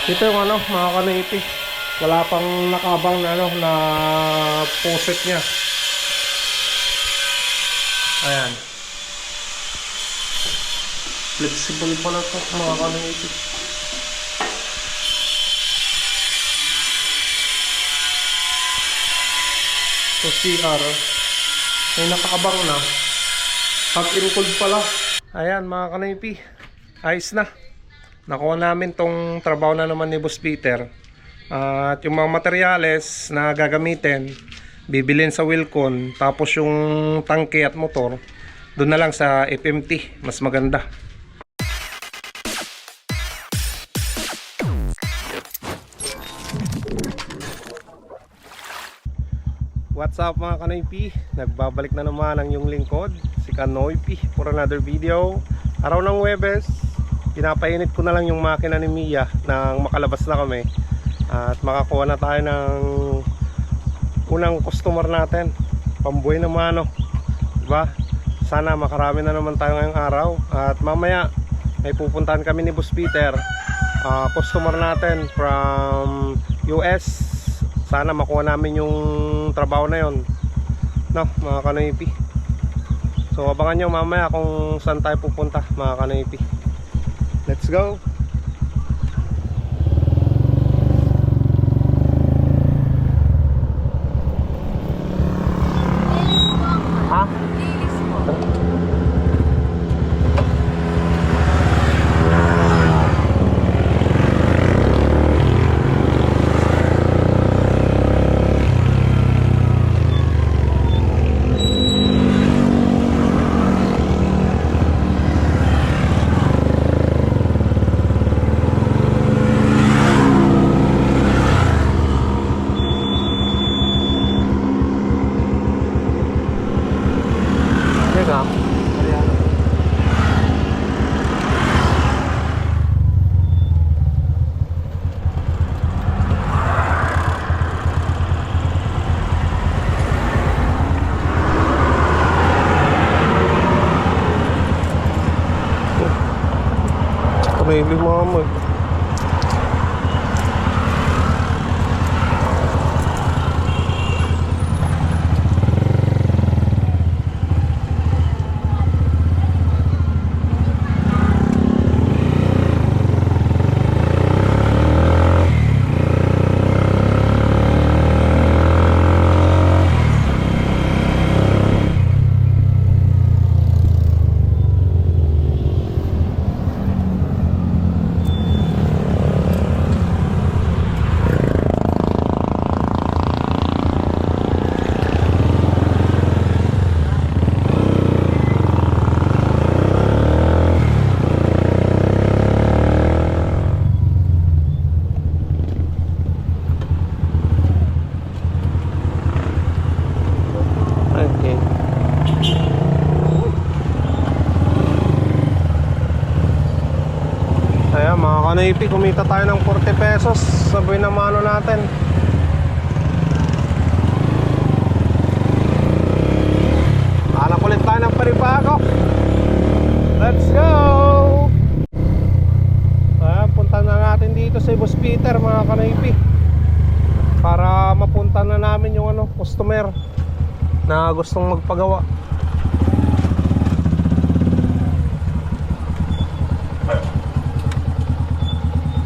Ito yung ano, mga kanipi. Wala pang nakabang na ano, na poset niya. Ayan. Flexible pala ito, mga kanipi. So CR, may nakaabang na. Hot and cold pala. Ayan mga kanipi, ayos na. Nakuha namin tong trabaho na naman ni Boss Peter. At yung mga materyales na gagamitin, bibilin sa Wilcon. Tapos yung tangke at motor, doon na lang sa FMT, mas maganda. What's up mga Kanoypi? Nagbabalik na naman ang yung lingkod, si Kanoypi, for another video. Araw ng Huwebes, pinapainit ko na lang yung makina ni Mia nang makalabas na kami at makakuha na tayo ng unang customer natin. Pambuhay na mano, diba? Sana makarami na naman tayo ngayong araw. At mamaya may pupuntahan kami ni Boss Peter, customer natin from US. Sana makuha namin yung trabaho na yon, no, mga Kanoypi. So abangan nyo mamaya kung saan tayo pupunta, mga Kanoypi. Let's go. Ha? Teka. May lima mo. Okay. Ayan mga Kanoypi, kumita tayo ng 40 pesos sa buhay na mano natin. Hanap ulit tayo ng panibago. Let's go. Ayan, punta na natin dito sa Boss Peter, mga Kanoypi, para mapunta na namin yung ano, customer na gustong magpagawa.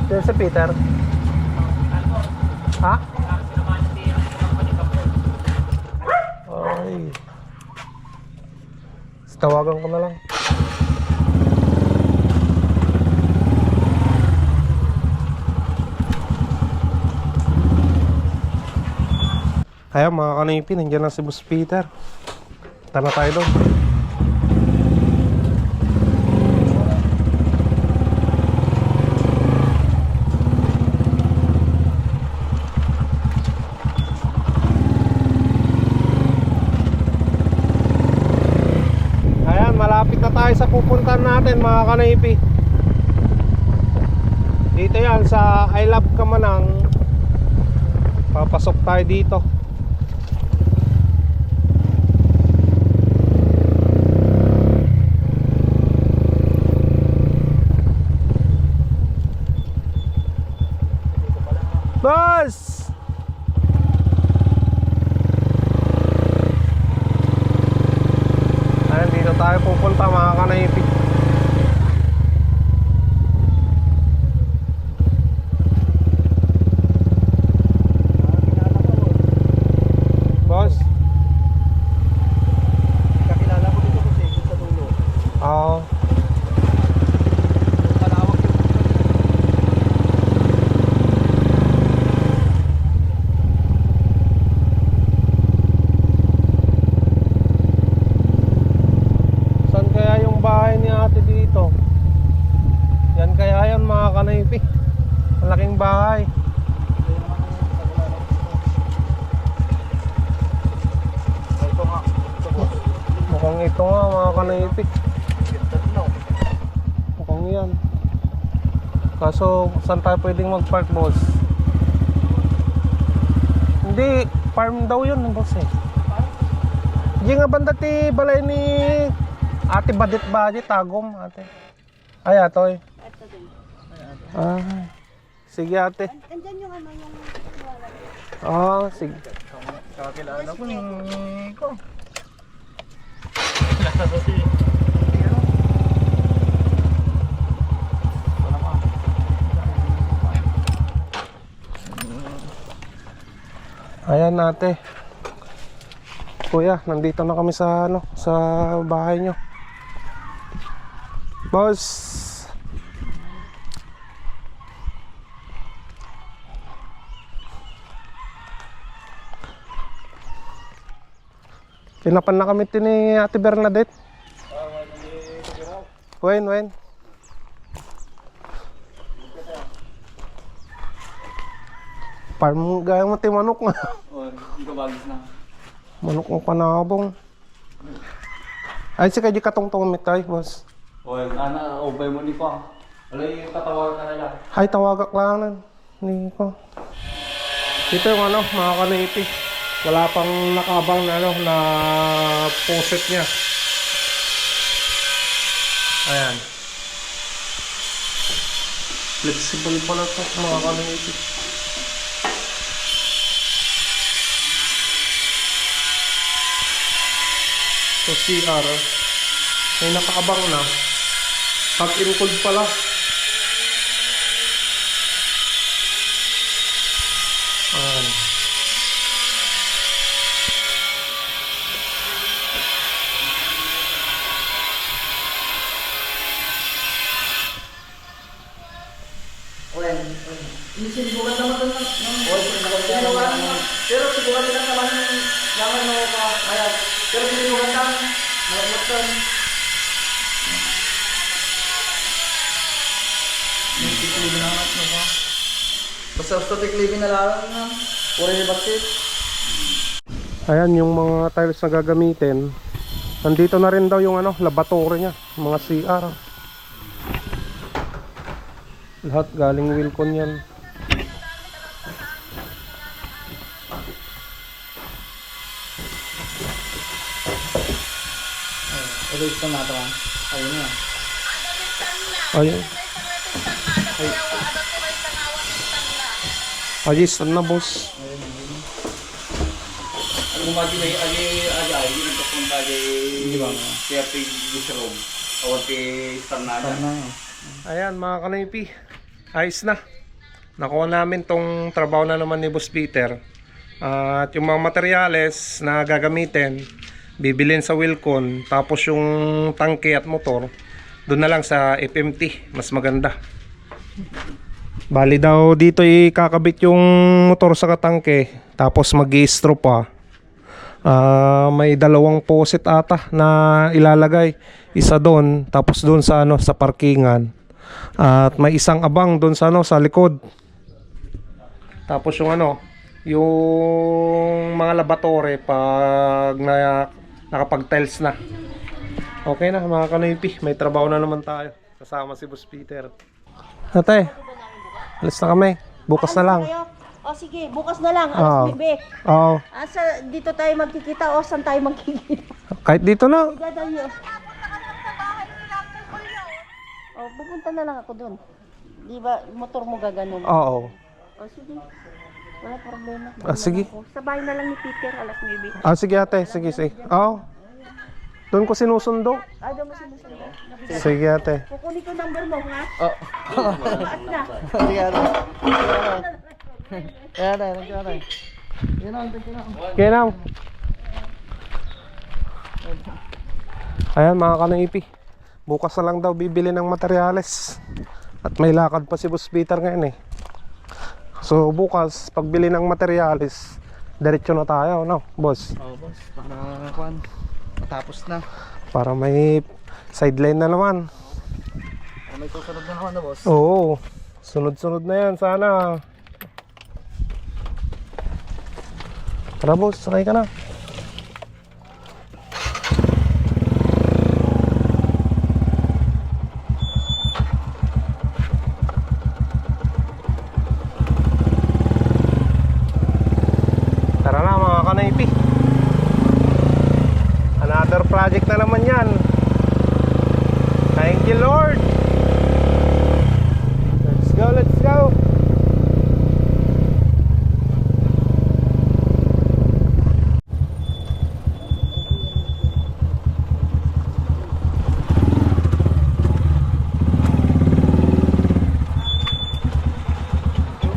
Dito si Peter. Ha? Ay. Tawagan ko na lang. Kaya mga Kanoypi, nandiyan na si Boss Peter. Tara tayo doon. Ayan, malapit na tayo sa pupuntahan natin, mga Kanoypi. Dito yan sa I Love Kamanang. Papasok tayo dito. Boss! Ayan, dito tayo pupunta mga kanaypi. Boss? Kakilala ko dito kasi dito sa dulo. Oo. Palawak yung Saan kaya yung bahay ni ate dito? Yan kaya yan mga kanaypi. Malaking bahay. ito nga. Ito po. Mukhang ito nga mga kanaypi. Ganda rin ako. Mukhang yan. Kaso saan tayo pwedeng mag-park, boss? Hindi, farm daw yun, boss eh. Hindi nga banda ti balay ni ate Badit Tagom, ate. Ay, atoy. Ito din. Ah, sige ate. Andyan yung ano yung Ah, sige. Kakilala ko yung ko. Ayan ate. Kuya, nandito na kami sa ano, sa bahay nyo. Boss. Pinapan na kami ni Ate Bernadette. Wen. Parang gaya mo ti manok nga. Oh, hindi ko bagis na. Manok ng panabong. Ay, si kayo katong tumitay, boss. Oh, ana obay mo ni pa. Wala yung tatawag ka nila. Ay, tawagak lang nan. Hindi ko. Dito yung ano, mga kanaypi. Wala pang nakabang na ano, na poset niya. Ayan. Flexible pala ito, mga kanaypi. So CR, may nakaabang na. Hot-in-cold pala. Ayan. Sinubukan naman doon ng sinubukan pero sinubukan lang naman naman no kaya pero sinubukan lang malapot Tiklibin na nga no ba? Basta tiklibin na lang na puro yung bakit. Ayan yung mga tiles na gagamitin. Nandito na rin daw yung ano, laboratory niya, mga CR. Lahat galing Wilcon yan. Ulit sa nato. Ayun na. Ayun. Ayos na boss. Ano magi may agi yung papunta di ba? Siya pig gisroom. Awan ti starnada. Ayan mga kanaypi, ayos na. Nakuha namin tong trabaho na naman ni Boss Peter. At yung mga materyales na gagamitin, bibilin sa Wilcon. Tapos yung tangke at motor, doon na lang sa FMT, mas maganda. Bali daw dito ikakabit yung motor sa katangke, tapos mag-i-straw pa. May dalawang poset ata na ilalagay, isa doon tapos doon sa ano, sa parkingan, at may isang abang doon sa ano, sa likod. Tapos yung ano, yung mga laboratory pag nakapag tiles na. Okay na mga kanaypi, may trabaho na naman tayo kasama si Boss Peter. Ate, alis na kami, bukas na lang. O sige, bukas na lang. Oo. Alas 9. Oo, Dito tayo magkikita o saan tayo magkikita? kahit dito na. Dadayo. O, pupunta na lang ako dun. Di ba, motor mo gaganon? Oo. O sige. Wala problema. Sige. Sabay na lang ni Peter, alas 9. Sige ate, sige, sige. Oo. Doon ko sinusundo. Ay, doon mo sinusunod. Sige ate. Kukunin ko number mo, ha? Oh. At na. Sige, ano? Ayan, ayan. Yan ang tingin ako. Okay na. Ayan mga kanoipi. Bukas na lang daw bibili ng materyales. At may lakad pa si Boss Peter ngayon eh. So bukas pagbili ng materyales, diretso na tayo, no, boss? Oh, boss. Para kuan. Matapos na. Para may sideline na naman. May susunod na naman na, boss. Oo. Sunod-sunod na yan sana. Tara boss, sakay ka na. Tara na mga kanaypi. Another project na naman yan. Thank you Lord. Let's go, let's go.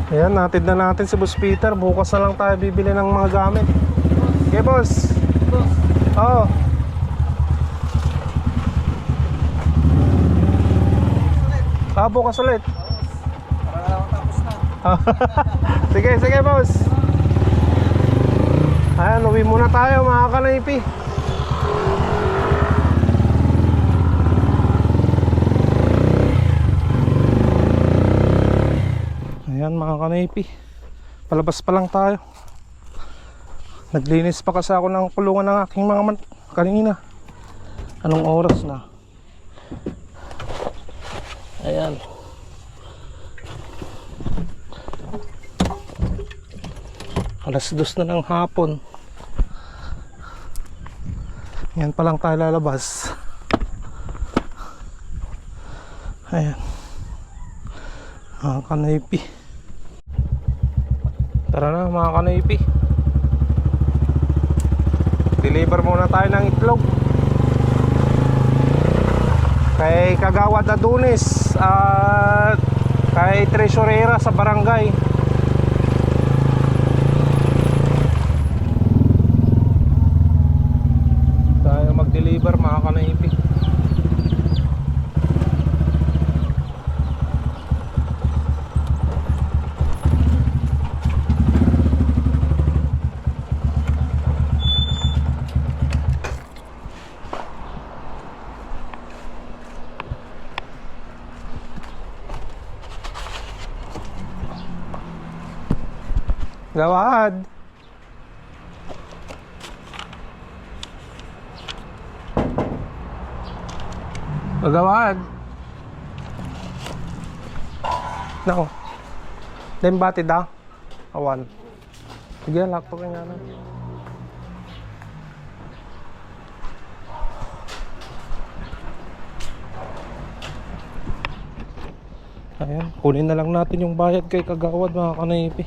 Ayan, natid na natin si Boss Peter. Bukas na lang tayo bibili ng mga gamit. Okay, boss? Boss. Oo. Bukas ulit. Para na matapos na. Sige, sige, boss. Ayan, uwi muna tayo mga kanaypi. Ayan mga kanaypi, palabas pa lang tayo. Naglinis pa kasi ako ng kulungan ng aking mga kanina. Anong oras na? Ayan. Alas 2 na ng hapon. Ayan pa lang tayo lalabas. Ayan mga kanaypi. Tara na mga kanaypi. Deliver muna tayo ng itlog kay Kagawad Adonis at kay Tresurera sa barangay. Tayo mag-deliver mga kanaypi. Gawad. Gawad. Nako. Dem bati da. Awan. Sige, lakto ka nga na. Ayan, kunin na lang natin yung bayad kay Kagawad mga kanaypi.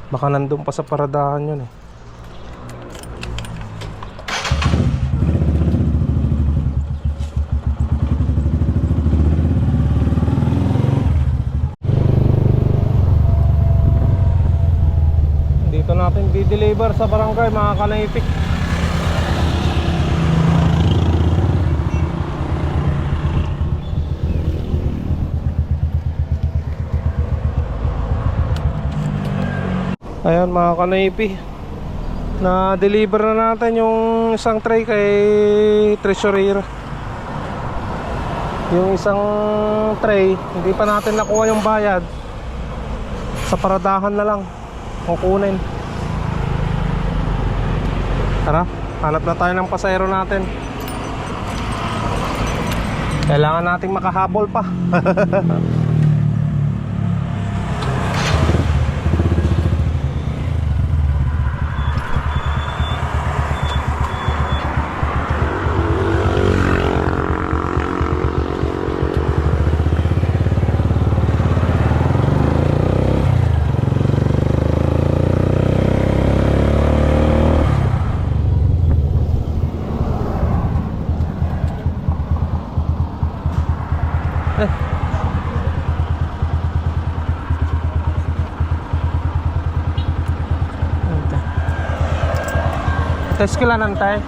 Baka nandun pa sa paradahan yun eh. Dito natin di-deliver sa barangay mga kanaypik. Ayan mga kanaypi, na deliver na natin yung isang tray kay Treasurer. Yung isang tray hindi pa natin nakuha yung bayad. Sa paradahan na lang kukunin. Tara, hanap na tayo ng pasahero natin. Kailangan nating makahabol pa. Eh. Tes kilanan tayo.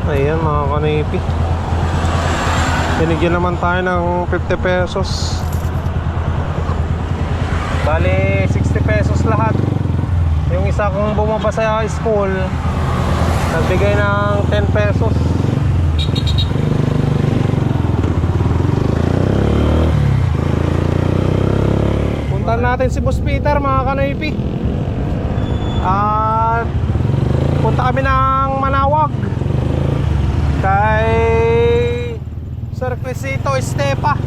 Ayan mga kanipi, binigyan naman tayo ng 50 pesos. Bali 60 pesos lahat. Yung isa kong bumaba sa school nagbigay ng 10 pesos. Puntahan natin si Boss Peter mga kanipi. At punta kami ng Manawag kay Sir Cresito Estepa.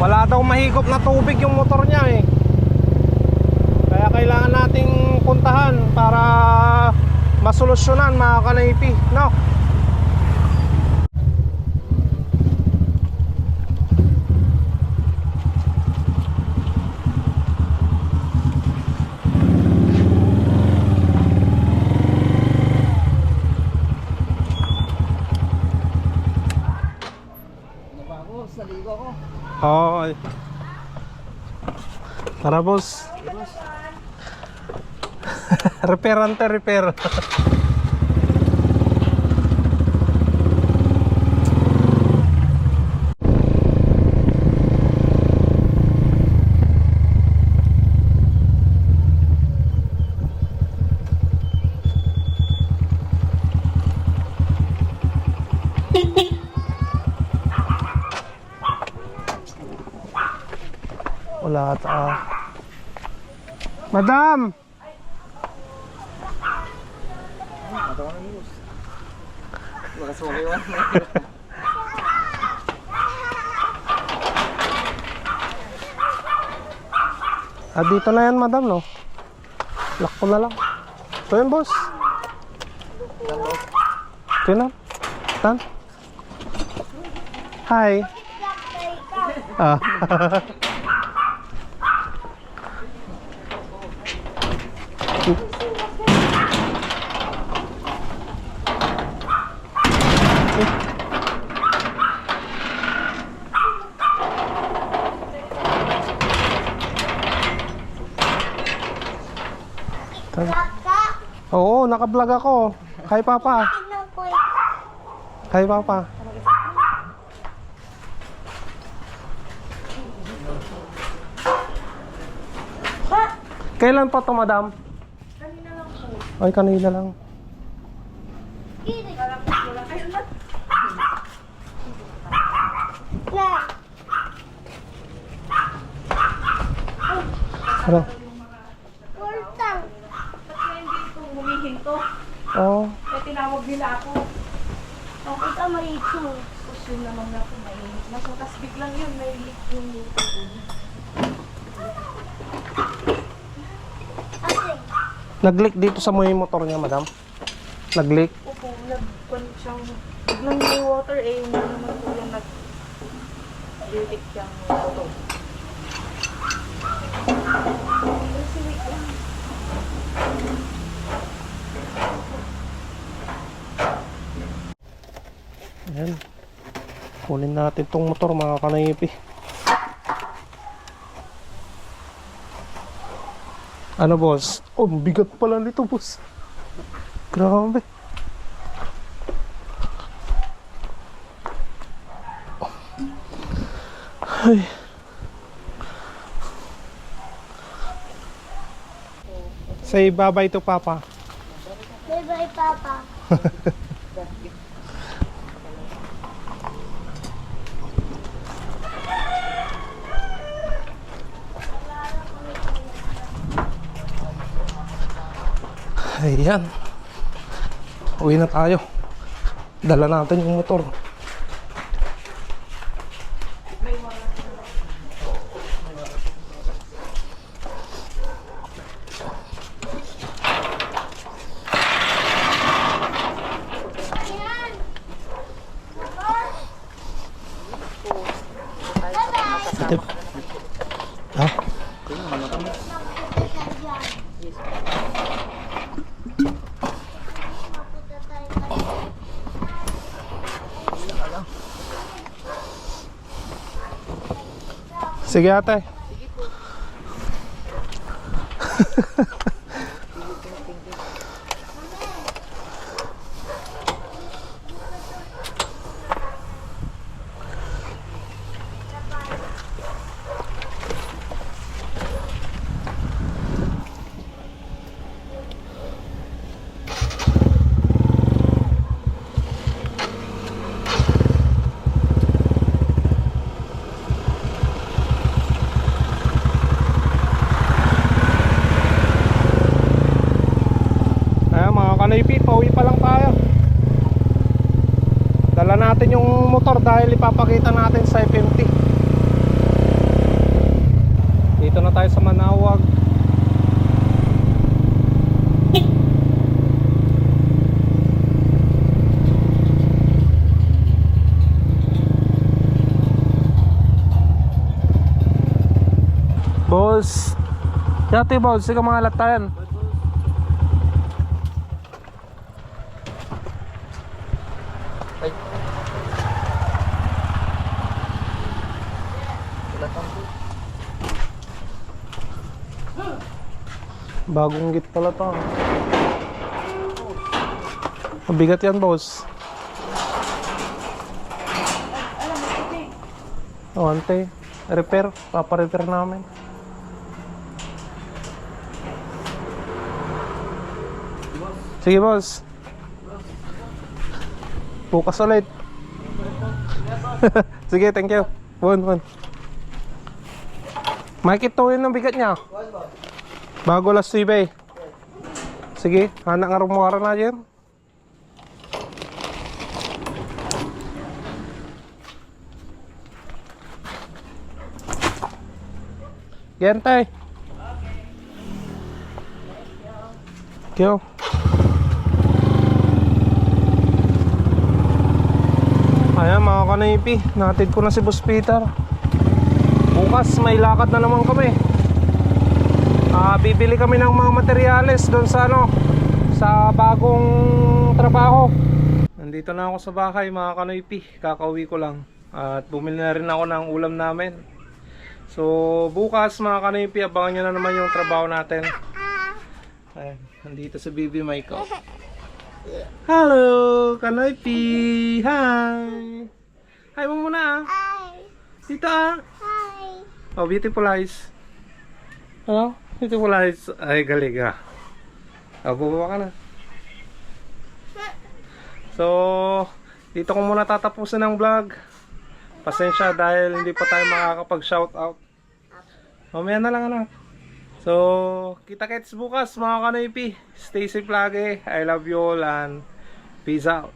Wala daw mahigop na tubig yung motor niya eh, kaya kailangan nating puntahan para masolusyonan mga kanaypi, no? Naligo ako. Oo. Tara boss. Repair ante, repair. Wala ata. Madam! Matawa na news. Makasuli mo. Dito na yan madam, no? Lock ko na lang. Ito yun boss. Ito yun, no? Tan? Hi. Ah. Oo, naka-vlog ako. Hi Papa. Hi Papa. Kailan pa to madam? Kanina lang po. Ay, kanina lang. Ano? Ba't hindi ito humihinto? Oo. Kaya tinawag nila ako. Okay ka, Marichu. Tapos yun naman na ako mainit. Nasutas biglang yun, may leak yung luto ko. Nag-leak dito sa may motor niya, madam? Nag-leak? Opo, nag-con siyang... Biglang may water eh, yung naman po yung nag-leak siyang motor. Kasi wait lang. Ayan. Kunin natin tong motor mga kanayipi. Ano boss? Oh, bigat pala nito boss. Grabe. Ay. Say bye-bye to Papa. Bye-bye, Papa. Ayan. Uwi na tayo. Dala natin yung motor. Ate. Ha? Sige ate. Kanaypi, pauwi pa lang tayo. Dala natin yung motor dahil ipapakita natin sa FMT. Dito na tayo sa Manawag. Boss, yate boss, sige mga latayan. Bagong git pala to. Mabigat yan boss. Oh, ante. Repair. Papa-repair namin. Sige boss. Bukas ulit. Sige, thank you. One. Makikituin ng bigat niya. Bago last eBay. Sige, anak nga rumuara na dyan. Gente. Kyo. Ayan mga kanaypi, natid ko na si Boss Peter. Bukas may lakad na naman kami. Bibili kami ng mga materyales doon sa sa bagong trabaho. Nandito na ako sa bahay mga kanaypi, kakauwi ko lang. At bumili na rin ako ng ulam namin. So bukas mga kanaypi, abangan nyo na naman yung trabaho natin. Ayan, nandito sa Bibi Maiko. Hello kanaypi. Hi. Hi mo muna. Hi. Dito ah. Hi. Oh, beautiful eyes. Ano? Beautiful eyes. Ay, galing ah. Oh, bubaba ka na. So, dito ko muna tatapusin ang vlog. Pasensya dahil hindi pa tayo makakapag-shoutout. Mamaya na lang anak. So, kita-kits bukas mga kanaypi. Stay safe lagi. I love you all and peace out.